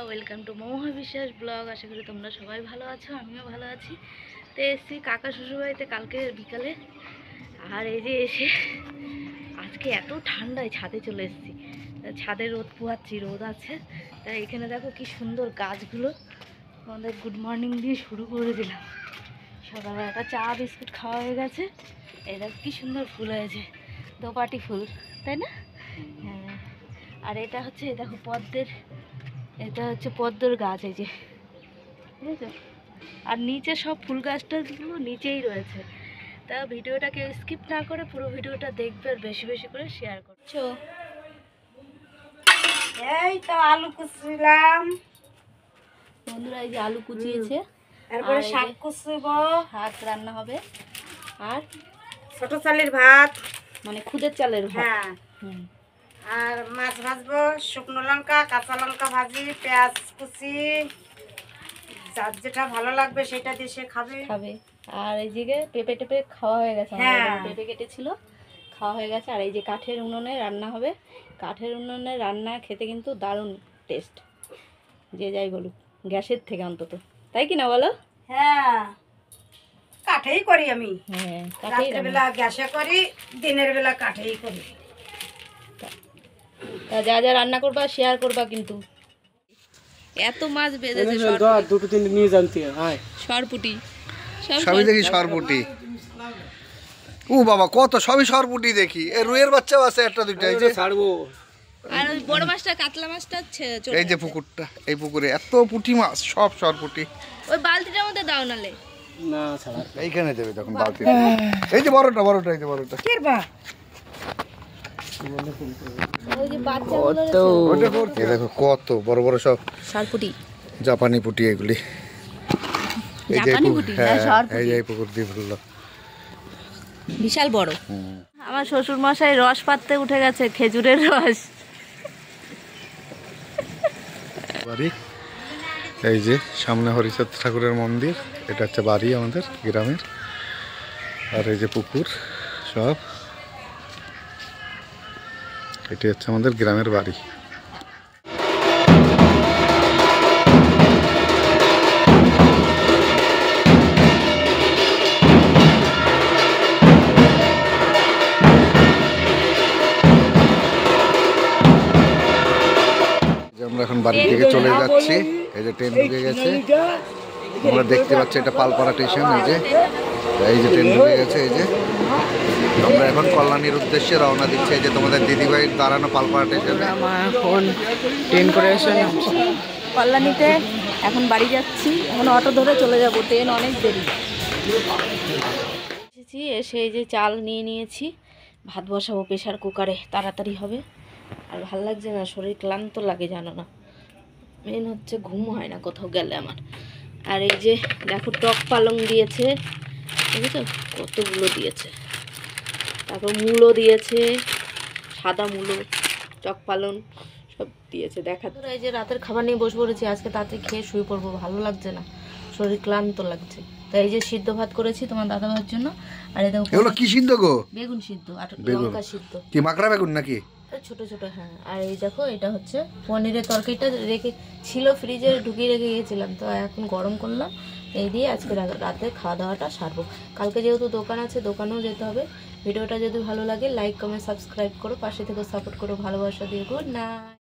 Welcome to Mahua বিশ্বাস blog. আশা করি তোমরা সবাই ভালো আছো, আমিও ভালো আছি। তো এসছি কাকা শ্বশুরবাড়িতে কালকে বিকালে, আর এই যে এসে আজকে এত ঠান্ডায় ছাদে চলে এসেছি। ছাদে রোদ পোহাচ্ছি, রোদ আছে। তাই এখানে দেখো কি সুন্দর গাছগুলো। আমাদের গুড মর্নিং দিয়ে শুরু করে দিলাম। সকালবেলা একটা চা বিস্কুট খাওয়া হয়ে গেছে। এই দেখো কি সুন্দর ফুল হয়েছে, দোপাটি ফুল, তাই না? হ্যাঁ। আর এটা হচ্ছে দেখো পদ্মের, এটা হচ্ছে পদ্মর গাছ, এই যে বুঝেছো। আর নিচে সব ফুল গাছটাগুলো নিচেই রয়েছে। তা ভিডিওটাকে স্কিপ না করে পুরো ভিডিওটা দেখবে আর বেশি বেশি করে শেয়ার করছো। এই তো আলু কুচিলাম বন্ধুরা, এই যে আলু কুচিয়েছে, তারপরে শাক কুচবো, শাক রান্না হবে, আর ছোট চালের ভাত, মানে খুদের চালের ভাত। হ্যাঁ, হুম। আর মাছ ভাজবো, শুকনো লঙ্কা কাঁচা লঙ্কা ভাজি, পেঁয়াজ কুচি, যার যেটা ভালো লাগবে সেটা দিয়ে সে খাবে। আর এই দিকে পেঁপে টেপে খাওয়া হয়ে গেছে, হ্যাঁ। পেঁপে কেটেছিল, খাওয়া হয়ে গেছে। আর এই যে কাঠের উনুনে রান্না হবে। কাঠের উনুনে রান্না খেতে কিন্তু দারুণ টেস্ট, যে যাই বলুক, গ্যাসের থেকে অন্তত, তাই কি না বলো? হ্যাঁ, কাঠেই করি আমি। হ্যাঁ, কাঠেই রাতের বেলা গ্যাসে করি, দিনের বেলা কাঠেই করি। তা যা যা রান্না করবা শেয়ার করবা কিন্তু। এত মাছ বেঁধেছে, দুটো তিনটে নিয়ে জানতে হয় সরপুটি সবই দেখি সরপুটি। ও বাবা, কত সবই সরপুটি দেখি। এ রুইয়ের বাচ্চাও আছে একটা দুইটা। এই যে ছাড়বো। আর ওই বড় মাছটা, কাতলা মাছটা এই যে পুকুরটা, এই পুকুরে এত পুঁটি মাছ, সব সরপুটি। ওই বালতিটার মধ্যে দাও নালে। না ছাড়া এইখানে দেবে তখন বালতি। এই যে বড়টা, এই যে বড়টা। ওই যে বাচ্চাগুলো এই দেখো কত বড় বড় সব সরপুটি, জাপানি পুঁটি এগুলি। এই যে জাপানি পুঁটি, হ্যাঁ, হ্যাঁ, সরপুঁটি। এই যে এই পুকুর দিয়ে বললো বিশাল বড়। আমার শ্বশুর মশাই রস পাততে উঠে গেছে, খেজুরের রস। বাড়ি এই যে সামনে হরিচাঁদ ঠাকুরের মন্দির, এটা হচ্ছে বাড়ি আমাদের গ্রামের। আর এই যে পুকুর সব, এটি হচ্ছে আমাদের গ্রামের বাড়ি। আমরা এখন বাড়ির দিকে চলে যাচ্ছি। এই যে ট্রেন ঢুকে গেছে, আমরা দেখতে পাচ্ছি এটা পালপাড়া স্টেশন। এই যে ট্রেন ঢুকে গেছে। এই যে আমরা এখন কল্যাণীর উদ্দেশ্যে রওনা দিচ্ছি। এই যে তোমাদের দিদিভাই দাঁড়ানো পালপাড়া স্টেশনে। এখন ট্রেন করে এসে কল্যাণীতে এখন বাড়ি যাচ্ছি, এখন অটো ধরে চলে যাব, ট্রেন অনেক দেরি। এসেছি, এসে এই যে চাল নিয়ে নিয়েছি, ভাত বসাবো প্রেশার কুকারে, তাড়াতাড়ি হবে। আর ভাল লাগছে না, শরীর ক্লান্ত লাগে, জানো না। মেন হচ্ছে ঘুম হয় না কোথাও গেলে আমার। আর এই যে দেখো টক পালং দিয়েছে, বুঝেছো কতগুলো দিয়েছে। তারপর মূলো দিয়েছে, সাদা মূলো, টক পালং সব দিয়েছে। দেখা এই যে রাতের খাবার নিয়ে বসে পড়েছি। আজকে তাড়াতাড়ি খেয়ে শুয়ে পড়বো, ভালো লাগছে না, শরীর ক্লান্ত লাগছে। তাই এই যে সিদ্ধ ভাত করেছি তোমার দাদা ভাইয়ের জন্য। আর এই দেখো এগুলো কি সিদ্ধ গো? বেগুন সিদ্ধ আর বেগুন। লঙ্কা সিদ্ধ। কি মাকড়া বেগুন নাকি? ছোট ছোট, হ্যাঁ। আর এই দেখো এটা হচ্ছে পনিরের তরকারিটা, রেখে ছিল ফ্রিজে, ঢুকিয়ে রেখে গিয়েছিলাম, তো এখন গরম করলাম। এই দিয়ে আজকে রাতে খাওয়া দাওয়াটা সারবো। কালকে যেহেতু দোকান আছে, দোকানেও যেতে হবে। ভিডিওটা যদি ভালো লাগে লাইক কমেন্ট সাবস্ক্রাইব করো, পাশে থেকে সাপোর্ট করো, ভালোবাসা দিয়ে। Good night.